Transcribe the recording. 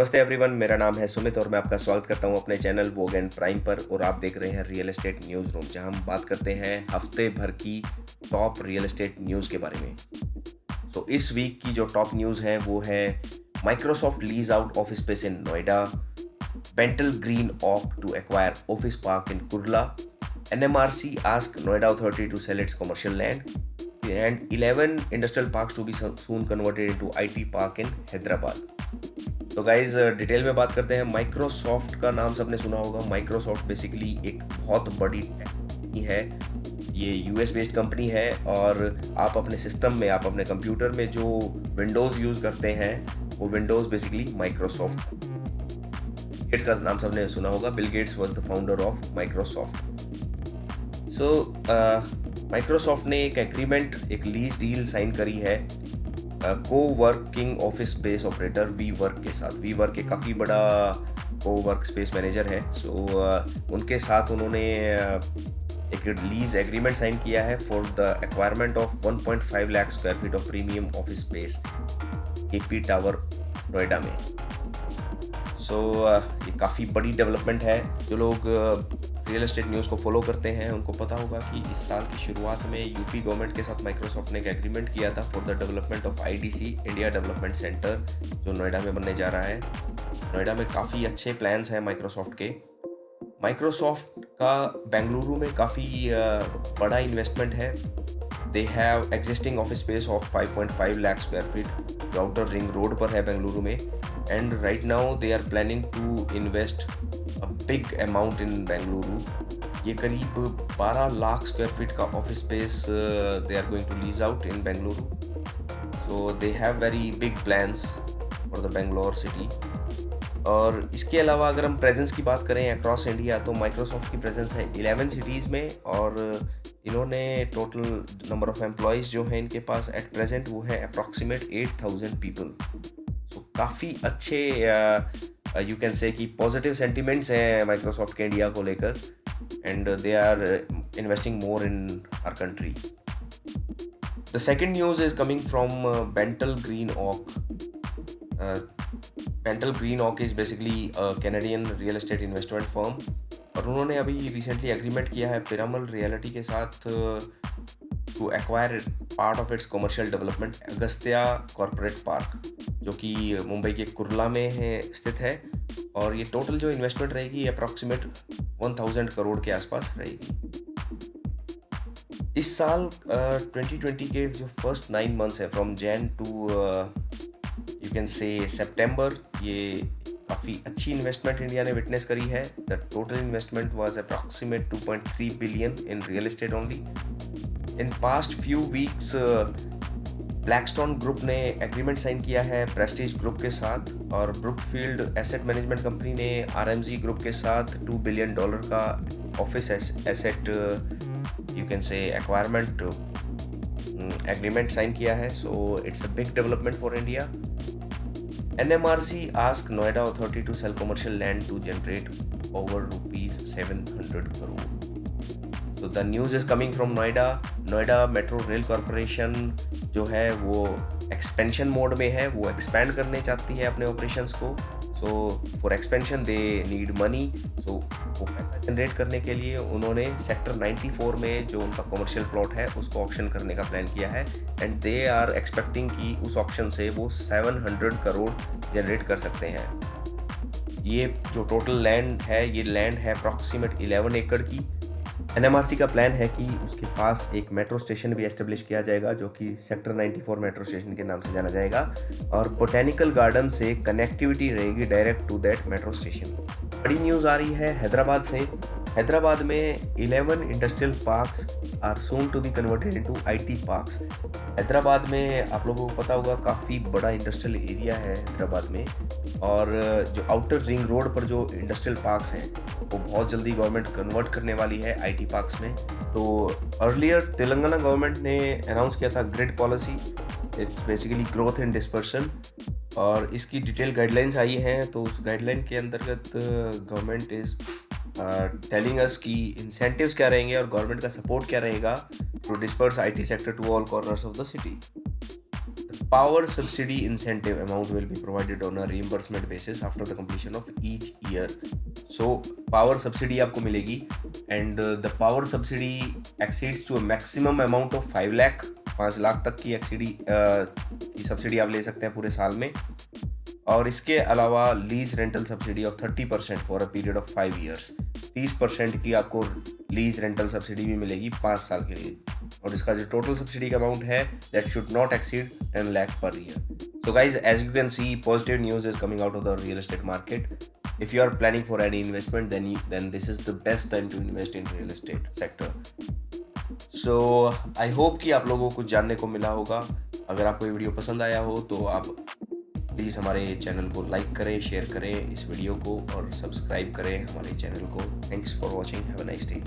नमस्ते एवरीवन, मेरा नाम है सुमित और मैं आपका स्वागत करता हूं अपने चैनल वोग एंड प्राइम पर। और आप देख रहे हैं रियल एस्टेट न्यूज़ रूम, जहां हम बात करते हैं हफ्ते भर की टॉप रियल एस्टेट न्यूज़ के बारे में। तो इस वीक की जो टॉप न्यूज़ है वो है Microsoft lease out office space in Noida, Bentall Green Oak to acquire office park in Kurla, NMRC ask Noida Authority to sell its commercial land, and 11 industrial parks to be soon converted into IT park in Hyderabad. तो guys detail में बात करते हैं। Microsoft का नाम सबने सुना होगा। माइक्रोसॉफ्ट बेसिकली एक बहुत बड़ी कंपनी है। ये यूएस बेस्ड कंपनी है और आप अपने सिस्टम में, आप अपने कंप्यूटर में जो विंडोज़ यूज़ करते हैं वो विंडोज़ बेसिकली माइक्रोसॉफ्ट। गेट्स का नाम सबने सुना होगा। Bill Gates was the founder of Microsoft. So Microsoft ने एक एग्रीमेंट, एक लीज डील साइन करी है को working office space operator WeWork के साथ। वी वर्क एक काफ़ी बड़ा को वर्क स्पेस मैनेजर है। सो उनके साथ उन्होंने एक लीज एग्रीमेंट साइन किया है for the acquirement of 1.5 lakh square feet of premium office space AP tower Noida में। सो ये काफ़ी बड़ी डेवलपमेंट है। जो लोग रियल एस्टेट न्यूज़ को फॉलो करते हैं उनको पता होगा कि इस साल की शुरुआत में यूपी गवर्नमेंट के साथ माइक्रोसॉफ्ट ने एक एग्रीमेंट किया था for the development of IDC India development centre, जो नोएडा में बनने जा रहा है। नोएडा में काफ़ी अच्छे प्लान्स हैं माइक्रोसॉफ्ट के। माइक्रोसॉफ्ट का बेंगलुरु में काफ़ी बड़ा इन्वेस्टमेंट है। They have existing office space of 5.5 lakh square feet जो आउटर रिंग रोड पर है बेंगलुरु में। And right now they are planning to invest a big amount in Bengaluru. ये करीब 12 लाख स्क्वायर फीट का office space they are going to lease out in Bengaluru. So they have very big plans for the Bangalore city. और इसके अलावा अगर हम presence की बात करें अक्रॉस इंडिया, तो माइक्रोसॉफ्ट की प्रेजेंस है 11 सिटीज़ में। और इन्होंने टोटल नंबर ऑफ एम्प्लॉयज़ जो हैं इनके पास एट प्रेजेंट वो है अप्रॉक्सीमेट 8,000 पीपल। सो काफ़ी अच्छे यू कैन से कि पॉजिटिव सेंटिमेंट्स हैं माइक्रोसॉफ्ट के इंडिया को लेकर। And they are investing more in our country. The second news is coming from Bentall Green Oak. Bentall Green Oak is basically Canadian real estate investment firm, और उन्होंने अभी recently agreement किया है Piramal Realty के साथ to acquire part of its commercial development Agastya corporate park, जो कि मुंबई के कुर्ला में है स्थित है। और ये टोटल जो इन्वेस्टमेंट रहेगी अप्रॉक्सीमेट 1000 करोड़ के आसपास रहेगी। इस साल 2020 के जो फर्स्ट 9 मंथ्स है from Jan to you can say September, ये काफ़ी अच्छी इन्वेस्टमेंट इंडिया ने विटनेस करी है। The total investment was approximate 2.3 billion in real estate only. In past few weeks Blackstone group ने एग्रीमेंट साइन किया है प्रेस्टीज ग्रुप के साथ, और ब्रुकफील्ड एसेट मैनेजमेंट कंपनी ने RMZ ग्रुप के साथ $2 बिलियन का office asset you can say acquirement agreement sign किया है। So it's a big development for India. NMRC asked Noida Authority to sell commercial land to generate over rupees 700 crore. So the news is coming from Noida. Noida Metro Rail Corporation जो है वो expansion mode में है, वो expand करने चाहती है अपने ऑपरेशंस को। So for expansion they need money. So वो पैसा जनरेट करने के लिए उन्होंने सेक्टर 94 में जो उनका कमर्शियल प्लॉट है उसको ऑक्शन करने का प्लान किया है। एंड दे आर एक्सपेक्टिंग कि उस ऑक्शन से वो 700 करोड़ जनरेट कर सकते हैं। ये जो टोटल लैंड है, ये लैंड है अप्रॉक्सीमेट 11 एकड़ की। NMRC का प्लान है कि उसके पास एक मेट्रो स्टेशन भी एस्टेब्लिश किया जाएगा जो कि सेक्टर 94 मेट्रो स्टेशन के नाम से जाना जाएगा, और बोटेनिकल गार्डन से कनेक्टिविटी रहेगी direct to that metro station. बड़ी न्यूज़ आ रही है हैदराबाद से। हैदराबाद में 11 industrial parks are soon to be converted into IT parks. Hyderabad में आप लोगों को पता होगा काफ़ी बड़ा इंडस्ट्रियल एरिया है हैदराबाद में, और जो आउटर रिंग रोड पर जो इंडस्ट्रियल पार्क्स हैं वो बहुत जल्दी गवर्नमेंट कन्वर्ट करने वाली है IT पार्क्स में। तो अर्लियर तेलंगाना गवर्नमेंट ने अनाउंस किया था grid policy, it's basically growth and dispersion, और इसकी डिटेल गाइडलाइंस आई हैं। तो उस गाइडलाइन के अंतर्गत गवर्नमेंट इज़ टेलिंग अस कि इंसेंटिव्स क्या रहेंगे और गवर्नमेंट का सपोर्ट क्या रहेगा to disperse IT sector to all corners of the city. power subsidy incentive amount will be provided on a reimbursement basis after the completion of each year. So power subsidy आपको मिलेगी and the power subsidy exceeds to a maximum amount of 5 lakh, 5 lakh तक की की subsidy आप ले सकते हैं पूरे साल में। और इसके अलावा lease rental subsidy of 30% for a period of 5 years, 30% की आपको लीज रेंटल सब्सिडी भी मिलेगी 5 साल के लिए। और इसका जो टोटल सब्सिडी का अमाउंट है that should not exceed 10 lakh per year. So guys, as you can see, positive news is coming out of the real estate market. If you are planning for any investment, then this is the best time to invest in real estate sector. So I hope कि आप लोगों को जानने को मिला होगा। अगर आपको ये वीडियो पसंद आया हो तो आप प्लीज़ हमारे चैनल को लाइक करें, शेयर करें इस वीडियो को और सब्सक्राइब करें हमारे चैनल को। Thanks for watching, have a nice day.